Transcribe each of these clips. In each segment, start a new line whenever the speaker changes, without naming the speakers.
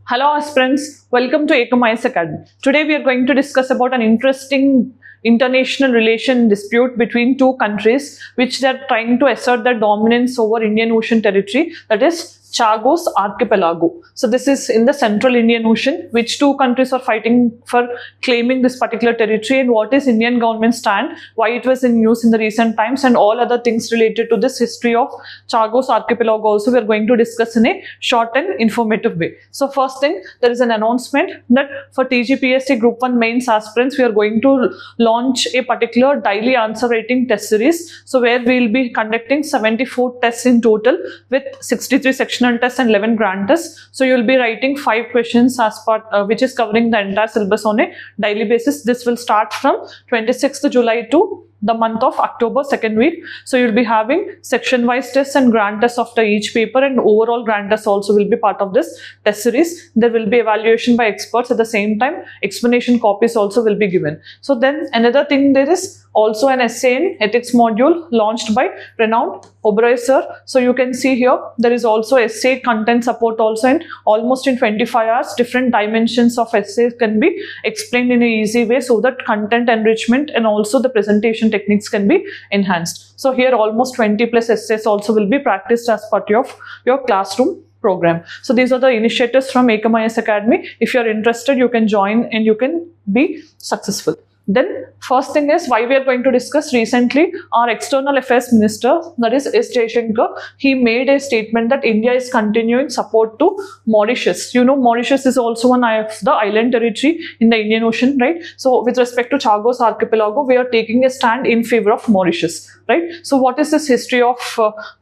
Hello aspirants, welcome to Ecomice Academy. Today we are going to discuss about an interesting international relation dispute between two countries which they are trying to assert their dominance over Indian Ocean territory, that is Chagos Archipelago. So this is in the central Indian Ocean, which two countries are fighting for claiming this particular territory, and what is Indian government stand, why it was in use in the recent times, and all other things related to this history of Chagos Archipelago also we are going to discuss in a short and informative way. So first thing, there is an announcement that for TGPSC Group 1 mains aspirants, we are going to launch a particular daily answer writing test series. So where we will be conducting 74 tests in total with 63 sectional tests and 11 grand tests. So you will be writing 5 questions as part which is covering the entire syllabus on a daily basis. This will start from 26th July to the month of October, second week. So you'll be having section wise tests and grand tests after each paper, and overall grand tests also will be part of this test series. There will be evaluation by experts. At the same time, explanation copies also will be given. So then another thing, there is also an essay in ethics module launched by renowned Oberoi sir. So you can see here there is also essay content support also, and almost in 25 hours different dimensions of essays can be explained in an easy way, so that content enrichment and also the presentation techniques can be enhanced. So here almost 20 plus essays also will be practiced as part of your classroom program. So these are the initiatives from Ecomice Academy. If you are interested, you can join and you can be successful. Then first thing is why we are going to discuss. Recently our external affairs minister, that is S. Jaishankar, he made a statement that India is continuing support to Mauritius. You know, Mauritius is also one of the island territory in the Indian Ocean, right? So with respect to Chagos Archipelago, we are taking a stand in favor of Mauritius, right? So what is this history of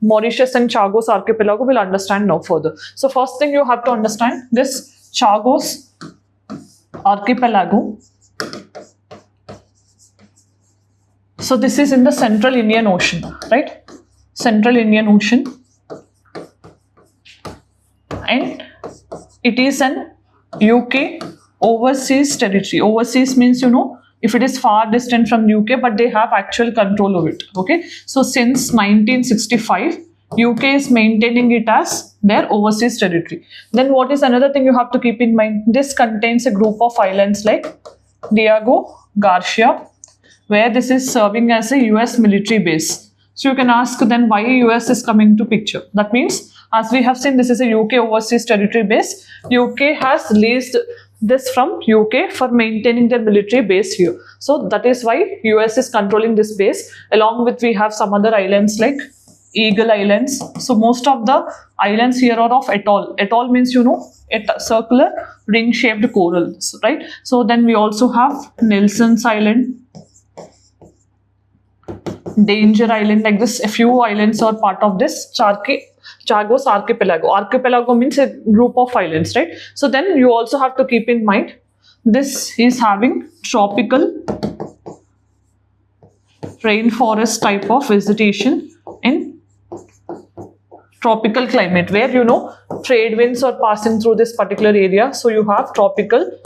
Mauritius and Chagos Archipelago? We'll understand now further. So first thing you have to understand, this Chagos Archipelago, so this is in the central Indian Ocean, right? Central Indian Ocean, and it is an UK overseas territory. Overseas means, you know, if it is far distant from UK, but they have actual control over it, okay? So since 1965, UK is maintaining it as their overseas territory. Then what is another thing you have to keep in mind? This contains a group of islands like Diego Garcia, where this is serving as a US military base. So you can ask then why US is coming to picture. That means, as we have seen, this is a UK overseas territory base. UK has leased this from UK for maintaining their military base here. So that is why US is controlling this base. Along with, we have some other islands like Eagle Islands. So most of the islands here are of atoll. Atoll means, you know, circular ring shaped corals, right? So then we also have Nelson's Island, Danger Island, like this. A few islands are part of this Chagos Archipelago. Archipelago means a group of islands, right? So then you also have to keep in mind, this is having tropical rainforest type of vegetation in tropical climate, where, you know, trade winds are passing through this particular area. So you have tropical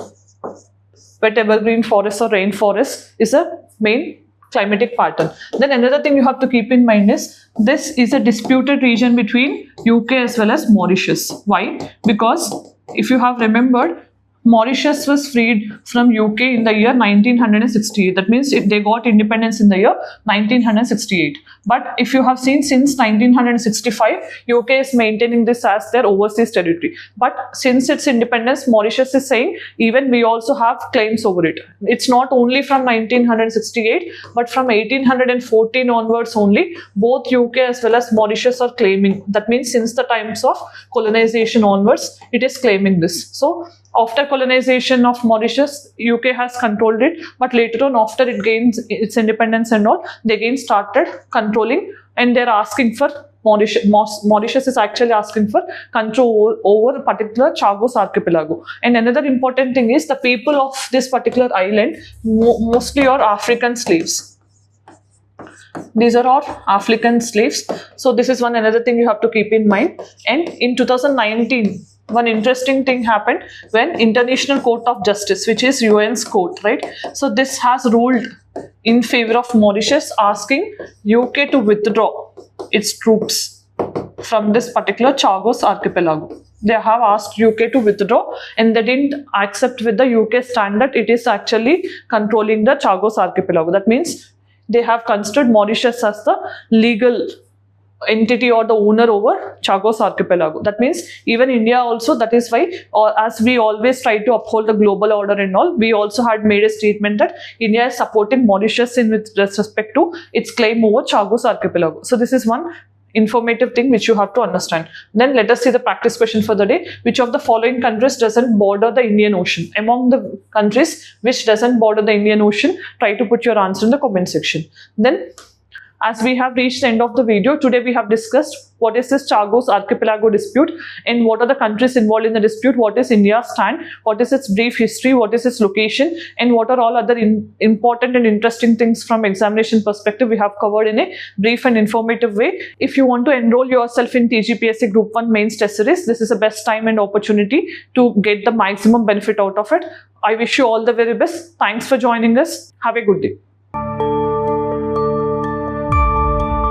wet evergreen forest or rainforest is a main climatic pattern. Then another thing you have to keep in mind is, this is a disputed region between UK as well as Mauritius. Why? Because if you have remembered, Mauritius was freed from UK in the year 1968. That means they got independence in the year 1968. But if you have seen, since 1965, UK is maintaining this as their overseas territory. But since its independence, Mauritius is saying even we also have claims over it. It's not only from 1968, but from 1814 onwards only, both UK as well as Mauritius are claiming. That means since the times of colonization onwards, it is claiming this. So after colonization of Mauritius, UK has controlled it, but later on, after it gains its independence and all, they again started controlling, and they're asking for Mauritius is actually asking for control over a particular Chagos Archipelago. And another important thing is, the people of this particular island mostly are African slaves. These are all African slaves. So this is one another thing you have to keep in mind. And in 2019, one interesting thing happened when International Court of Justice, which is UN's court, right? So this has ruled in favor of Mauritius, asking UK to withdraw its troops from this particular Chagos archipelago. They have asked UK to withdraw and they didn't accept with the UK standard. It is actually controlling the Chagos archipelago. That means they have considered Mauritius as the legal entity or the owner over Chagos archipelago. That means even India also, that is why, or as we always try to uphold the global order and all, we also had made a statement that India is supporting Mauritius in with respect to its claim over Chagos archipelago. So this is one informative thing which you have to understand. Then let us see the practice question for the day. Which of the following countries doesn't border the Indian Ocean? Among the countries which doesn't border the Indian Ocean, try to put your answer in the comment section. Then, as we have reached the end of the video, today we have discussed what is this Chagos archipelago dispute and what are the countries involved in the dispute, what is India's stand, what is its brief history, what is its location, and what are all other important and interesting things from examination perspective we have covered in a brief and informative way. If you want to enroll yourself in TGPSC Group 1 Mains Test Series, this is the best time and opportunity to get the maximum benefit out of it. I wish you all the very best. Thanks for joining us. Have a good day.